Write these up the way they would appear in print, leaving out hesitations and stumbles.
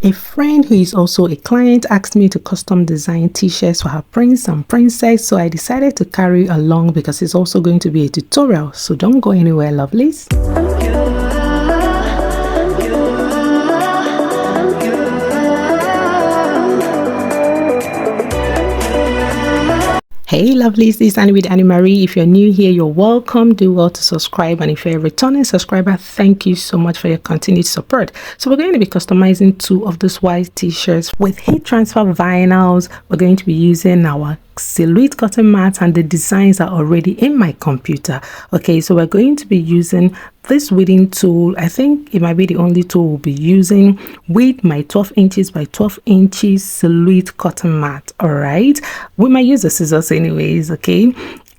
A friend who is also a client asked me to custom design t-shirts for her prince and princess, so I decided to carry along because it's also going to be a tutorial. So don't go anywhere, lovelies. Hey lovelies, this is Annie with Annie Marie. If you're new here, you're welcome. Do well to subscribe, and if you're a returning subscriber, thank you so much for your continued support. So we're going to be customizing 2 of these white t-shirts with heat transfer vinyls. We're going to be using our silhouette cotton mats, and the designs are already in my computer. Okay, so we're going to be using this weeding tool. I think it might be the only tool we'll be using with my 12 inches by 12 inches silhouette cotton mat. All right, we might use the scissors anyways, okay,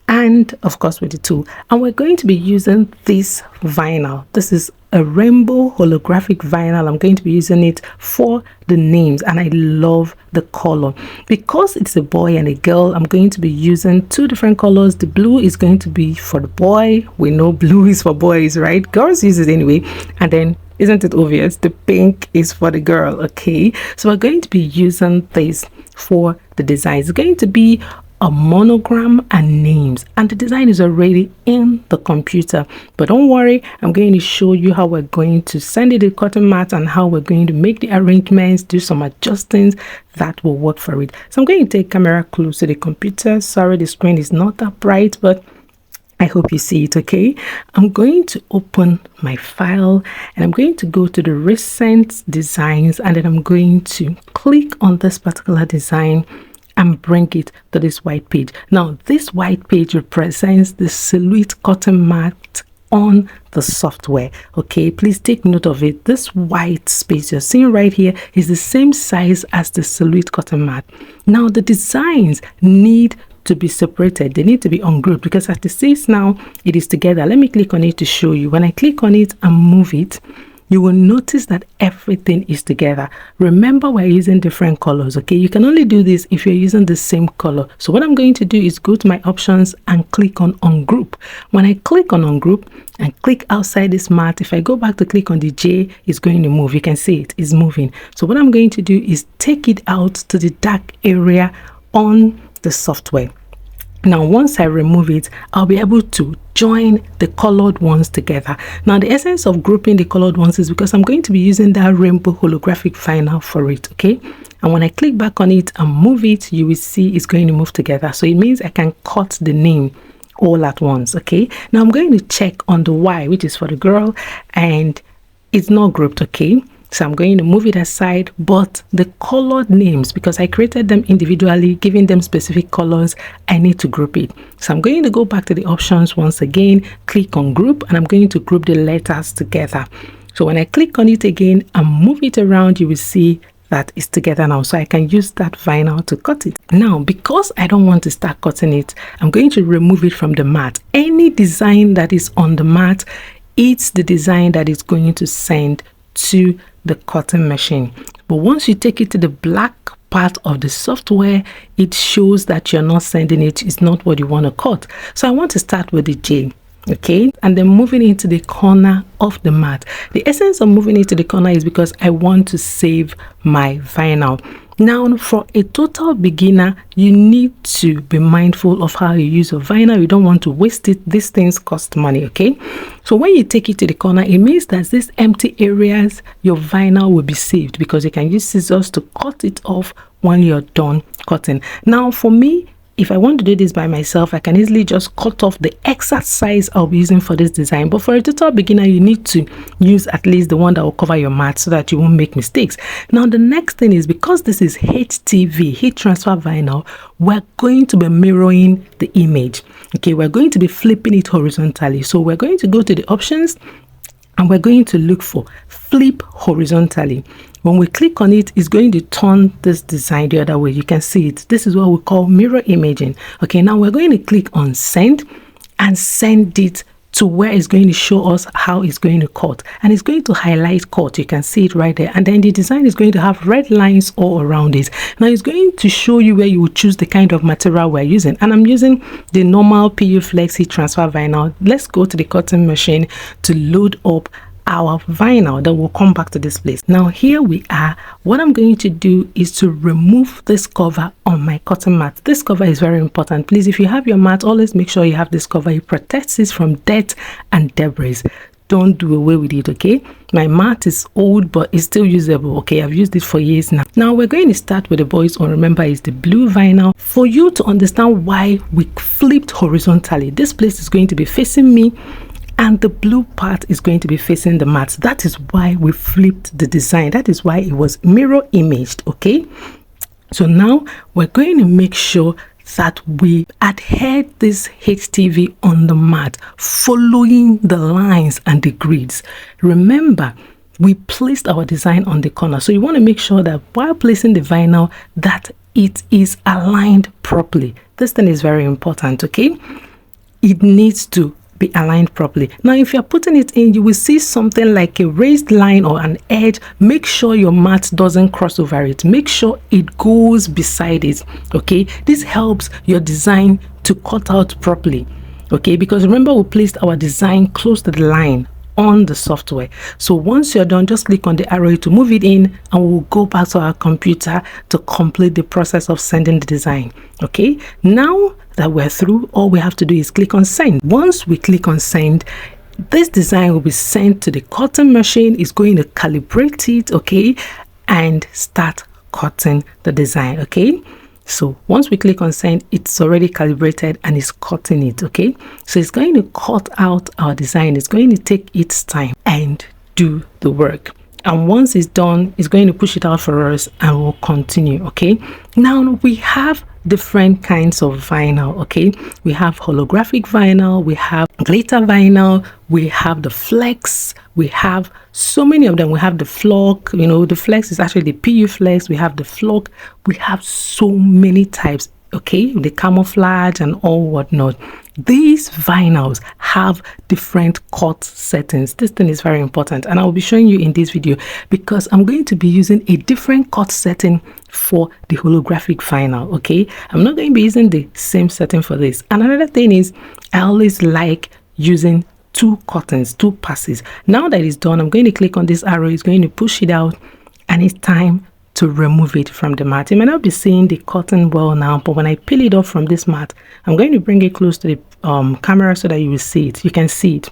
and of course with the tool. And we're going to be using this vinyl. This is a rainbow holographic vinyl. I'm going to be using it for the names, and I love the color. Because it's a boy and a girl, I'm going to be using 2 different colors. The blue is going to be for the boy. We know blue is for boys, right? Girls use it anyway. And then, isn't it obvious, the pink is for the girl? Okay, so we're going to be using this for the design. It's going to be a monogram and names, and the design is already in the computer. But don't worry, I'm going to show you how we're going to send it the cotton mat and how we're going to make the arrangements, do some adjustments that will work for it. So I'm going to take camera close to the computer. Sorry, the screen is not that bright, but I hope you see it. Okay, I'm going to open my file and I'm going to go to the recent designs, and then I'm going to click on this particular design and bring it to this white page. Now this white page represents the silhouette cotton mat on the software. Okay, please take note of it. This white space you're seeing right here is the same size as the silhouette cotton mat. Now the designs need to be separated. They need to be ungrouped because as it says now, it is together. Let me click on it to show you. When I click on it and move it, you will notice that everything is together. Remember, we're using different colors. Okay, you can only do this if you're using the same color. So what I'm going to do is go to my options and click on ungroup. When I click on ungroup and click outside this mat, if I go back to click on the J, it's going to move. You can see it is moving. So what I'm going to do is take it out to the dark area on the software. Now once I remove it, I'll be able to join the colored ones together. Now the essence of grouping the colored ones is because I'm going to be using that rainbow holographic vinyl for it. Okay, and when I click back on it and move it, you will see it's going to move together. So it means I can cut the name all at once. Okay, now I'm going to check on the Y, which is for the girl, and it's not grouped. Okay, so I'm going to move it aside, but the colored names, because I created them individually, giving them specific colors, I need to group it. So I'm going to go back to the options once again, click on group, and I'm going to group the letters together. So when I click on it again and move it around, you will see that it's together now. So I can use that vinyl to cut it. Now, because I don't want to start cutting it, I'm going to remove it from the mat. Any design that is on the mat, it's the design that is going to send to the cutting machine. But once you take it to the black part of the software, it shows that you're not sending it. It's not what you want to cut. So I want to start with the J. Okay, and then moving into the corner of the mat. The essence of moving it to the corner is because I want to save my vinyl. Now, for a total beginner, you need to be mindful of how you use your vinyl. You don't want to waste it. These things cost money. Okay, so when you take it to the corner, it means that these empty areas, your vinyl will be saved because you can use scissors to cut it off when you're done cutting. Now, for me, if I want to do this by myself, I can easily just cut off the exact size I'll be using for this design. But for a total beginner, you need to use at least the one that will cover your mat so that you won't make mistakes. Now, the next thing is, because this is HTV, heat transfer vinyl, we're going to be mirroring the image. Okay, we're going to be flipping it horizontally. So we're going to go to the options and we're going to look for flip horizontally. When we click on it, it's going to turn this design the other way. You can see it. This is what we call mirror imaging. Okay, now we're going to click on send and send it to where it's going to show us how it's going to cut, and it's going to highlight cut. You can see it right there, and then the design is going to have red lines all around it. Now it's going to show you where you would choose the kind of material we're using, and I'm using the normal PU Flex heat transfer vinyl. Let's go to the cutting machine to load up our vinyl. Then we'll come back to this place. Now here we are. What I'm going to do is to remove this cover on my cotton mat. This cover is very important. Please, if you have your mat, always make sure you have this cover. It protects it from dirt and debris. Don't do away with it, okay? My mat is old, but it's still usable, okay? I've used it for years now. Now we're going to start with the boys on. Remember, it's the blue vinyl. For you to understand why we flipped horizontally, this place is going to be facing me and the blue part is going to be facing the mat. That is why we flipped the design. That is why it was mirror imaged, okay? So now we're going to make sure that we adhere this HTV on the mat, following the lines and the grids. Remember, we placed our design on the corner, so you want to make sure that while placing the vinyl, that it is aligned properly. This thing is very important, okay? It needs to be aligned properly. Now if you're putting it in, you will see something like a raised line or an edge. Make sure your mat doesn't cross over it. Make sure it goes beside it, okay? This helps your design to cut out properly, okay? Because remember, we placed our design close to the line on the software. So once you're done, just click on the arrow to move it in, and we'll go back to our computer to complete the process of sending the design. Okay, now that we're through, all we have to do is click on send. Once we click on send, this design will be sent to the cutting machine. It's going to calibrate it, okay, and start cutting the design. Okay, so once we click on send, it's already calibrated and it's cutting it, okay? So it's going to cut out our design. It's going to take its time and do the work. And once it's done, it's going to push it out for us and we'll continue, okay? Now we have different kinds of vinyl, okay? We have holographic vinyl, we have glitter vinyl, we have the flex, we have so many of them. We have the flock, you know, the flex is actually the PU flex. We have the flock. We have so many types, okay? The camouflage and all whatnot. These vinyls have different cut settings. This thing is very important, and I'll be showing you in this video because I'm going to be using a different cut setting for the holographic vinyl, okay? I'm not going to be using the same setting for this. And another thing is, I always like using two cuttings, two passes. Now that it's done, I'm going to click on this arrow. It's going to push it out, and it's time to remove it from the mat. You may not be seeing the cotton well now, but when I peel it off from this mat, I'm going to bring it close to the camera so that you will see it. You can see it,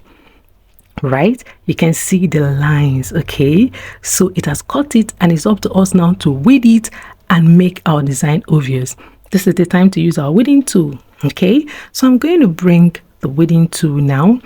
right? You can see the lines, okay? So it has cut it, and it's up to us now to weed it and make our design obvious. This is the time to use our weeding tool, okay? So I'm going to bring the weeding tool now,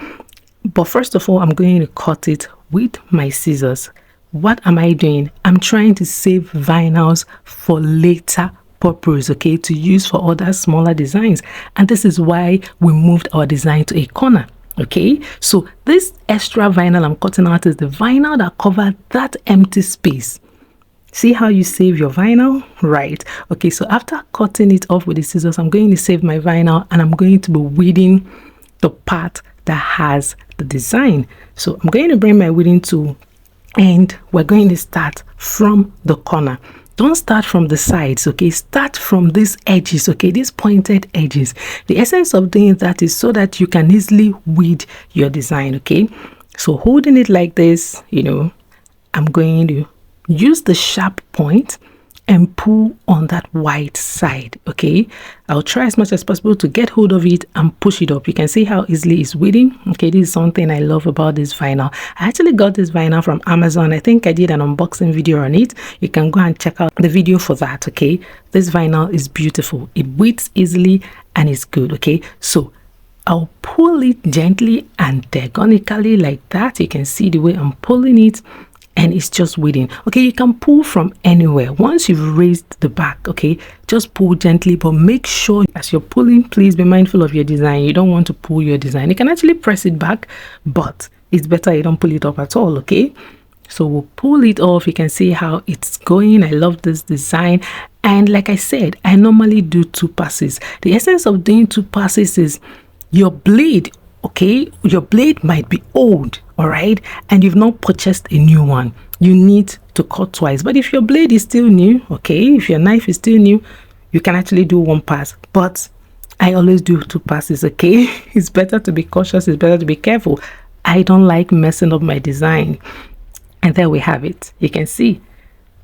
but first of all, I'm going to cut it with my scissors. What am I doing? I'm trying to save vinyls for later purpose, okay, to use for other smaller designs. And this is why we moved our design to a corner, okay? So this extra vinyl I'm cutting out is the vinyl that covered that empty space. See how you save your vinyl? Right. Okay, so after cutting it off with the scissors, I'm going to save my vinyl, and I'm going to be weeding the part that has the design. So I'm going to bring my weeding tool, and we're going to start from the corner. Don't start from the sides, okay? Start from these edges, okay? These pointed edges. The essence of doing that is so that you can easily weed your design, okay? So holding it like this, you know, I'm going to use the sharp point and pull on that white side, okay? I'll try as much as possible to get hold of it and push it up. You can see how easily it's weeding. Okay, this is something I love about this vinyl. I actually got this vinyl from Amazon. I think I did an unboxing video on it. You can go and check out the video for that, okay? This vinyl is beautiful. It weeds easily and it's good, okay? So I'll pull it gently and diagonally like that. You can see the way I'm pulling it, and it's just weeding. Okay, you can pull from anywhere. Once you've raised the back, okay, just pull gently, but make sure as you're pulling, please be mindful of your design. You don't want to pull your design. You can actually press it back, but it's better you don't pull it up at all, okay? So we'll pull it off. You can see how it's going. I love this design. And like I said, I normally do 2 passes. The essence of doing 2 passes is your blade, okay, your blade might be old, all right, and you've not purchased a new one. You need to cut twice. But if your blade is still new, okay, if your knife is still new, you can actually do 1 pass. But I always do 2 passes, okay? It's better to be cautious. It's better to be careful. I don't like messing up my design. And there we have it. You can see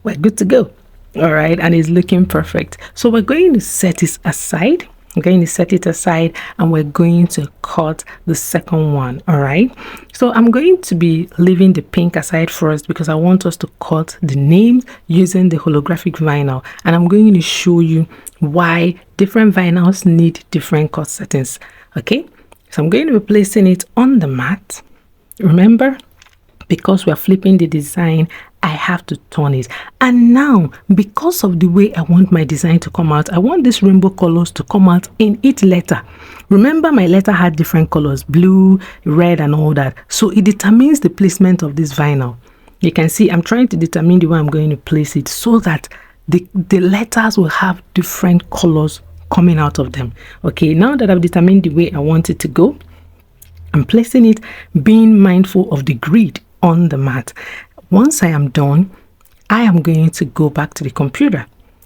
we're good to go. All right, and it's looking perfect. So we're going to set it aside. I'm going to set it aside and we're going to cut the second one. All right, so I'm going to be leaving the pink aside first because I want us to cut the name using the holographic vinyl, and I'm going to show you why different vinyls need different cut settings. Okay, so I'm going to be placing it on the mat. Remember, because we're flipping the design, I have to turn it. And now, because of the way I want my design to come out, I want these rainbow colors to come out in each letter. Remember, my letter had different colors, blue, red, and all that. So it determines the placement of this vinyl. You can see I'm trying to determine the way I'm going to place it so that the letters will have different colors coming out of them. Okay, now that I've determined the way I want it to go, I'm placing it being mindful of the grid on the mat. Once I am done, I am going to go back to the computer,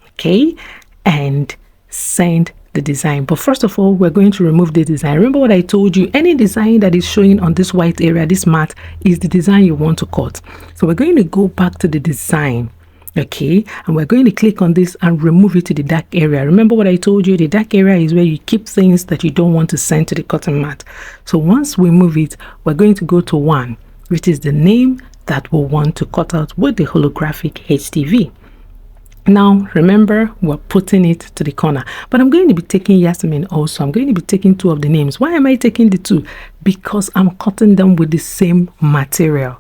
okay, and send the design. But first of all, we're going to remove the design. Remember what I told you, any design that is showing on this white area, this mat, is the design you want to cut. So we're going to go back to the design, okay, and we're going to click on this and remove it to the dark area. Remember what I told you, the dark area is where you keep things that you don't want to send to the cutting mat. So once we move it, we're going to go to 1, which is the name that we'll want to cut out with the holographic HTV. Now remember, we're putting it to the corner, but I'm going to be taking Yasmin also. I'm going to be taking 2 of the names. Why am I taking the 2? Because I'm cutting them with the same material.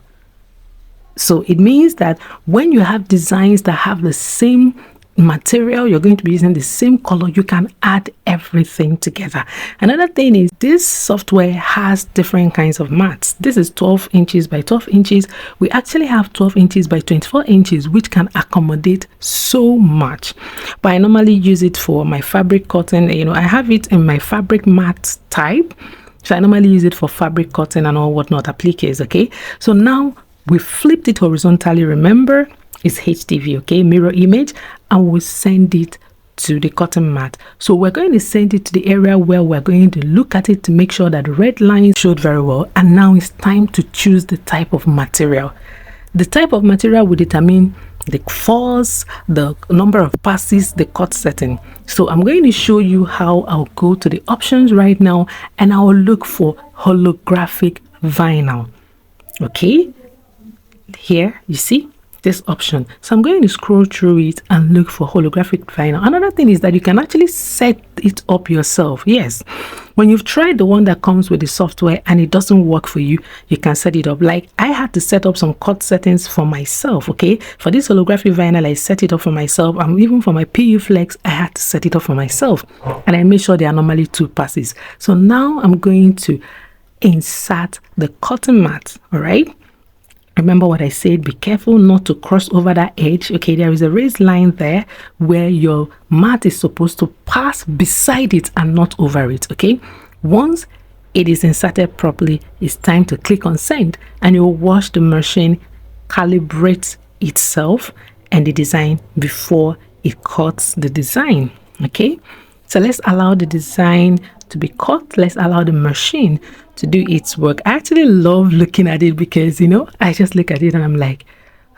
So it means that when you have designs that have the same material, you're going to be using the same color, you can add everything together. Another thing is this software has different kinds of mats. This is 12 inches by 12 inches. We actually have 12 inches by 24 inches, which can accommodate so much. But I normally use it for my fabric cutting. You know, I have it in my fabric mat type, so I normally use it for fabric cutting and all whatnot appliques. Okay, so now we flipped it horizontally. Remember, it's HTV, okay, mirror image, and we'll send it to the cutting mat. So we're going to send it to the area where we're going to look at it to make sure that the red lines showed very well. And now it's time to choose the type of material. The type of material will determine the force, the number of passes, the cut setting. So I'm going to show you how I'll go to the options right now and I will look for holographic vinyl. Okay, here you see this option. So I'm going to scroll through it and look for holographic vinyl. Another thing is that you can actually set it up yourself. Yes, when you've tried the one that comes with the software and it doesn't work for you, you can set it up. Like I had to set up some cut settings for myself. Okay, for this holographic vinyl, I set it up for myself, and even for my PU Flex, I had to set it up for myself, and I made sure they are normally 2 passes. So now I'm going to insert the cutting mat. All right, remember what I said, be careful not to cross over that edge. Okay, there is a raised line there where your mat is supposed to pass beside it and not over it. Okay, once it is inserted properly, it's time to click on send, and you'll watch the machine calibrate itself and the design before it cuts the design. Okay, so let's allow the design to be cut. Let's allow the machine to do its work. I actually love looking at it because, you know, I just look at it and I'm like,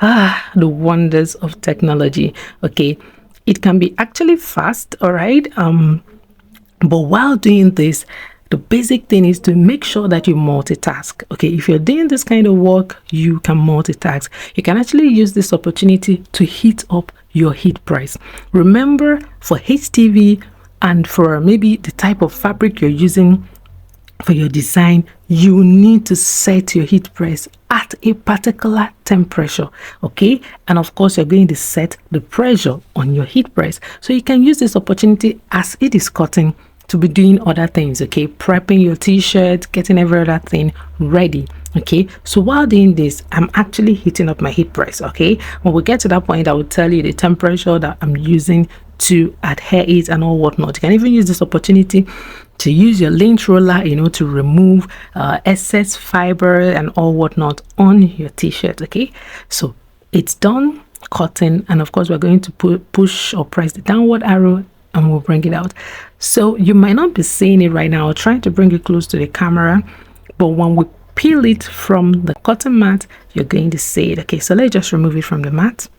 the wonders of technology. Okay, it can be actually fast, all right, but while doing this, the basic thing is to make sure that you multitask. Okay, if you're doing this kind of work, you can multitask. You can actually use this opportunity to heat up your heat price. Remember, for HTV and for maybe the type of fabric you're using for your design, you need to set your heat press at a particular temperature. Okay, and of course you're going to set the pressure on your heat press, so you can use this opportunity as it is cutting to be doing other things. Okay, prepping your t-shirt, getting every other thing ready. Okay, so while doing this, I'm actually heating up my heat press. Okay, when we get to that point, I will tell you the temperature that I'm using to adhere it and all whatnot. You can even use this opportunity to use your lint roller, you know, to remove excess fiber and all whatnot on your t-shirt. Okay, so it's done cutting, and of course we're going to push or press the downward arrow and we'll bring it out. So you might not be seeing it right now. I'll try to bring it close to the camera, but when we peel it from the cotton mat, you're going to see it. Okay, so let's just remove it from the mat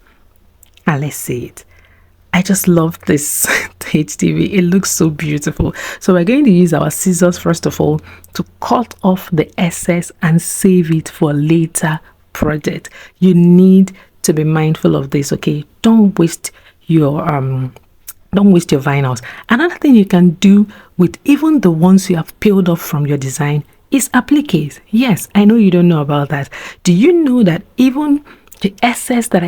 and let's see it. I just love this HTV. It looks so beautiful. So we're going to use our scissors first of all to cut off the excess and save it for a later project. You need to be mindful of this, okay? Don't waste your vinyls. Another thing you can do with even the ones you have peeled off from your design is appliques. Yes, I know you don't know about that. Do you know that even the excess that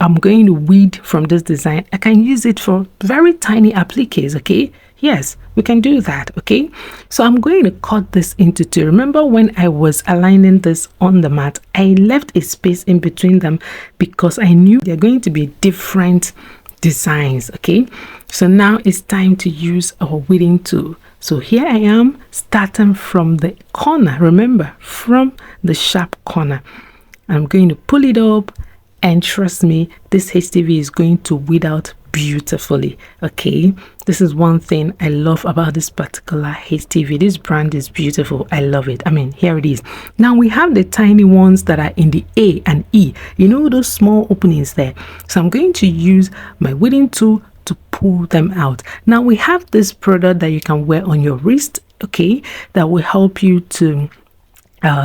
I'm going to weed from this design, I can use it for very tiny appliques, okay? Yes, we can do that, okay? So I'm going to cut this into two. Remember when I was aligning this on the mat, I left a space in between them because I knew they're going to be different designs, okay? So now it's time to use our weeding tool. So here I am starting from the corner, remember, from the sharp corner. I'm going to pull it up, and trust me, this HTV is going to weed out beautifully, okay? This is one thing I love about this particular HTV. This brand is beautiful. I love it. I mean, here it is. Now we have the tiny ones that are in the A and E, you know, those small openings there. So I'm going to use my weeding tool to pull them out. Now we have this product that you can wear on your wrist, okay, that will help you to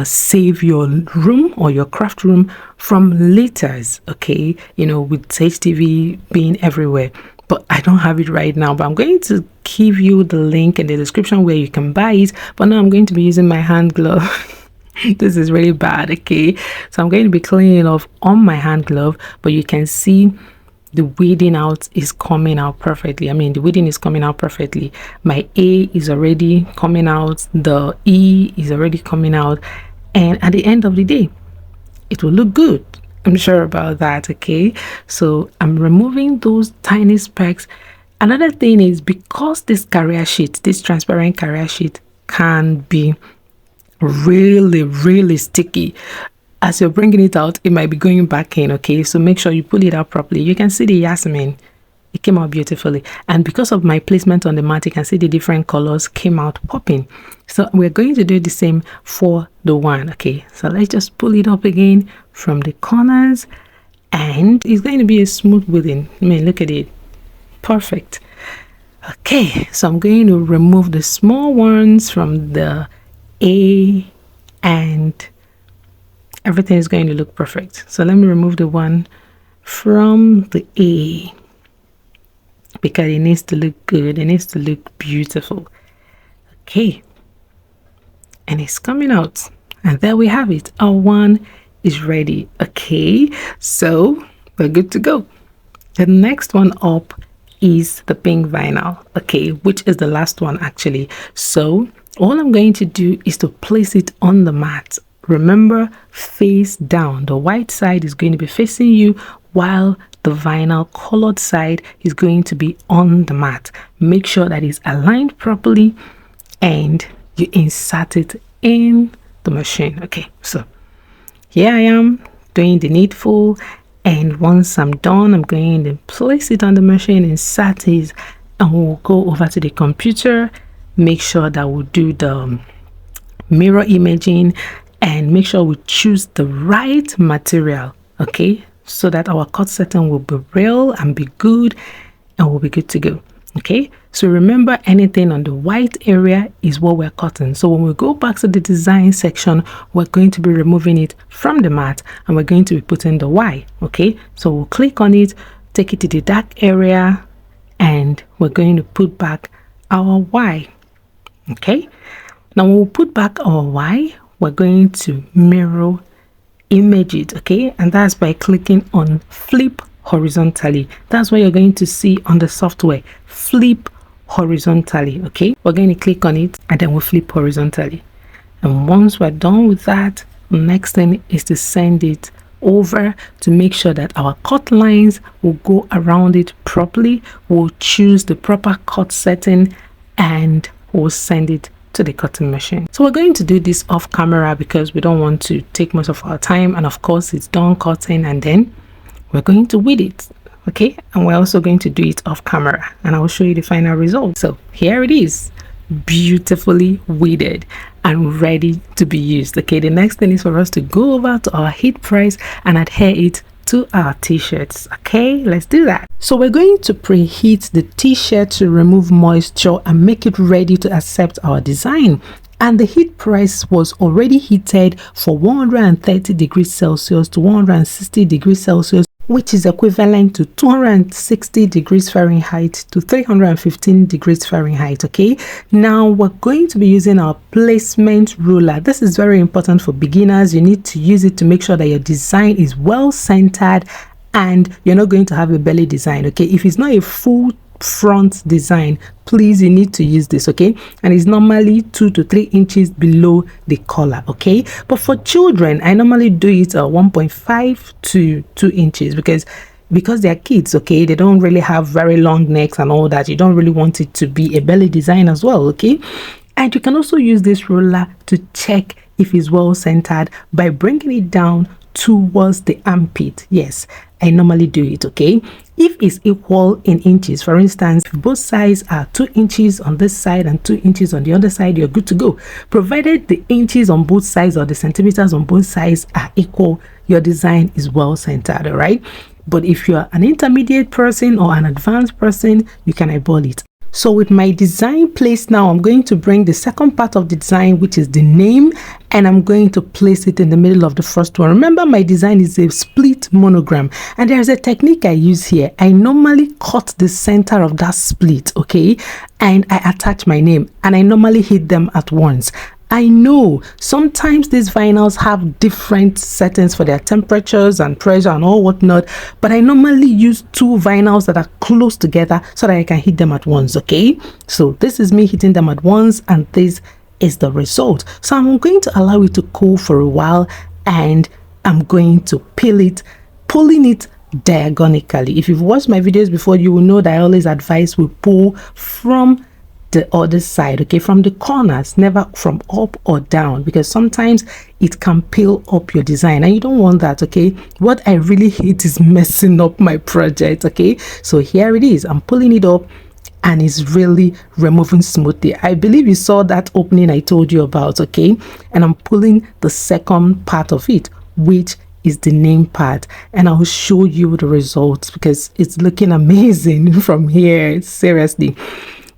save your room or your craft room from litters, okay, you know, with HTV being everywhere. But I don't have it right now, but I'm going to give you the link in the description where you can buy it. But now I'm going to be using my hand glove. This is really bad, okay? So I'm going to be cleaning off on my hand glove, but you can see the weeding out is coming out perfectly. I mean, the weeding is coming out perfectly. My A is already coming out, the E is already coming out, and at the end of the day, it will look good. I'm sure about that, okay? So I'm removing those tiny specks. Another thing is, because this carrier sheet, this transparent carrier sheet can be really sticky, as you're bringing it out, it might be going back in, okay? So make sure you pull it out properly. You can see the jasmine. It came out beautifully. And because of my placement on the mat, you can see the different colors came out popping. So we're going to do the same for the one, okay? So let's just pull it up again from the corners. And it's going to be a smooth weeding. I mean, look at it. Perfect. Okay, so I'm going to remove the small ones from the A, and everything is going to look perfect. So let me remove the one from the A because it needs to look good. It needs to look beautiful. Okay. And it's coming out. And there we have it. Our one is ready. Okay. So we're good to go. The next one up is the pink vinyl. Okay. Which is the last one actually. So all I'm going to do is to place it on the mat. Remember, face down. The white side is going to be facing you while the vinyl colored side is going to be on the mat. Make sure that it's aligned properly and you insert it in the machine. Okay, so here I am doing the needful, and once I'm done, I'm going to place it on the machine, insert it, and we'll go over to the computer. Make sure that we'll do the mirror imaging and make sure we choose the right material, okay, so that our cut setting will be real and be good, and we'll be good to go. Okay, so remember, anything on the white area is what we're cutting. So when we go back to the design section, we're going to be removing it from the mat and we're going to be putting the Y. Okay, so we'll click on it, take it to the dark area, and we're going to put back our Y. Okay, now when we put back our Y, we're going to mirror image it, okay, and that's by clicking on flip horizontally. That's what you're going to see on the software, flip horizontally. Okay, we're going to click on it and then we'll flip horizontally, and once we're done with that, the next thing is to send it over to make sure that our cut lines will go around it properly. We'll choose the proper cut setting and we'll send it to the cutting machine. So we're going to do this off camera because we don't want to take much of our time, and of course it's done cutting and then we're going to weed it, okay, and we're also going to do it off camera and I'll show you the final result. So here it is, beautifully weeded. and ready to be used. Okay, the next thing is for us to go over to our heat press and adhere it to our t-shirts. Okay, let's do that. So we're going to preheat the t-shirt to remove moisture and make it ready to accept our design. And the heat press was already heated for 130 degrees Celsius to 160 degrees Celsius, which is equivalent to 260 degrees Fahrenheit to 315 degrees Fahrenheit. Okay, now we're going to be using our placement ruler. This is very important for beginners. You need to use it to make sure that your design is well centered and you're not going to have a belly design. Okay, if it's not a full front design, please, you need to use this. Okay, and it's normally 2 to 3 inches below the collar. Okay, but for children, I normally do it 1.5 to 2 inches because they're kids. Okay, they don't really have very long necks and all that. You don't really want it to be a belly design as well. Okay, and you can also use this ruler to check if it's well centered by bringing it down towards the armpit. Yes, I normally do it. Okay, if it's equal in inches, for instance, if both sides are 2 inches on this side and 2 inches on the other side, you're good to go. Provided the inches on both sides or the centimeters on both sides are equal, your design is well centered. All right, but if you're an intermediate person or an advanced person, you can eyeball it. So with my design placed now, I'm going to bring the second part of the design, which is the name, and I'm going to place it in the middle of the first one. Remember, my design is a split monogram, and there's a technique I use here. I normally cut the center of that split, okay, and I attach my name, and I normally hit them at once. I know sometimes these vinyls have different settings for their temperatures and pressure and all whatnot, but I normally use 2 vinyls that are close together so that I can hit them at once. Okay, so this is me hitting them at once, and this is the result. So I'm going to allow it to cool for a while, and I'm going to peel it, pulling it diagonally. If you've watched my videos before, you will know that I always advise we pull from the other side, okay, from the corners, never from up or down, because sometimes it can peel up your design and you don't want that. Okay, what I really hate is messing up my project. Okay, so here it is, I'm pulling it up and it's really removing smoothly. I believe you saw that opening I told you about. Okay, and I'm pulling the second part of it, which is the name part, and I'll show you the results because it's looking amazing from here, seriously.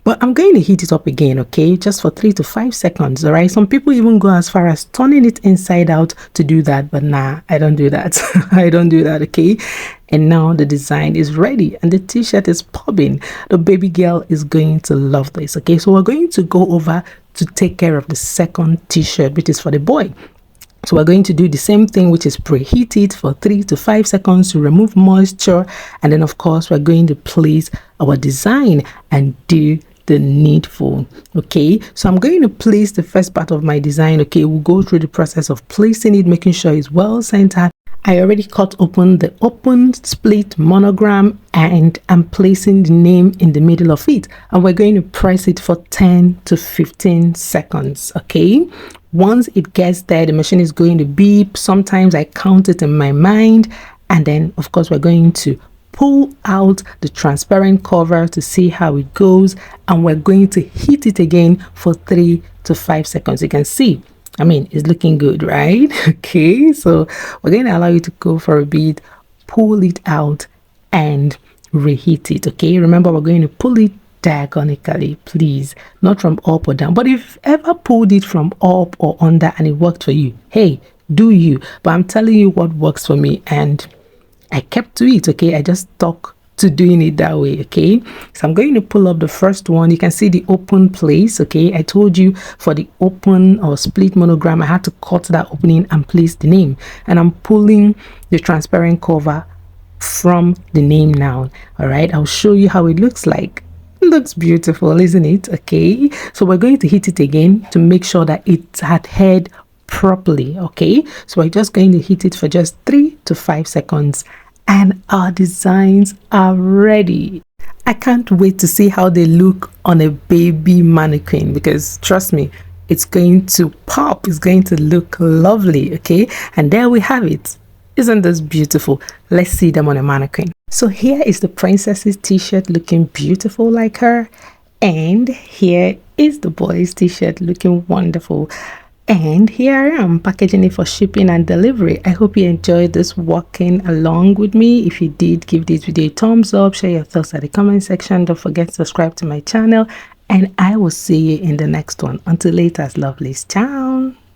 But I'm going to heat it up again, okay, just for 3 to 5 seconds. All right, some people even go as far as turning it inside out to do that, but nah, I don't do that. I don't do that. Okay, and now the design is ready and the t-shirt is popping. The baby girl is going to love this. Okay, so we're going to go over to take care of the second t-shirt, which is for the boy. So we're going to do the same thing, which is preheat it for 3 to 5 seconds to remove moisture, and then of course we're going to place our design and do the needful. Okay, so I'm going to place the first part of my design. Okay, we'll go through the process of placing it, making sure it's well centered. I already cut open the open split monogram and I'm placing the name in the middle of it, and we're going to press it for 10 to 15 seconds. Okay, once it gets there, the machine is going to beep. Sometimes I count it in my mind, and then of course we're going to pull out the transparent cover to see how it goes, and we're going to heat it again for 3 to 5 seconds. You can see, I mean, it's looking good, right? Okay, so we're going to allow it to go for a bit, pull it out and reheat it. Okay, remember, we're going to pull it diagonally, please, not from up or down. But if you've ever pulled it from up or under and it worked for you, hey, do you? But I'm telling you what works for me, and I kept to it. Okay, I just stuck to doing it that way. Okay, so I'm going to pull up the first one. You can see the open place. Okay, I told you for the open or split monogram I had to cut that opening and place the name, and I'm pulling the transparent cover from the name now. All right, I'll show you how it looks like. It looks beautiful, isn't it? Okay, so we're going to hit it again to make sure that it adhered properly. Okay, so we're just going to hit it for just 3 to 5 seconds and our designs are ready. I can't wait to see how they look on a baby mannequin, because trust me, it's going to pop. It's going to look lovely. Okay, and there we have it. Isn't this beautiful? Let's see them on a mannequin. So here is the princess's t-shirt looking beautiful like her, and here is the boys t-shirt, looking wonderful. And here I am packaging it for shipping and delivery. I hope you enjoyed this walking along with me. If you did, give this video a thumbs up, share your thoughts at the comment section. Don't forget to subscribe to my channel, and I will see you in the next one. Until later, lovelies. Ciao.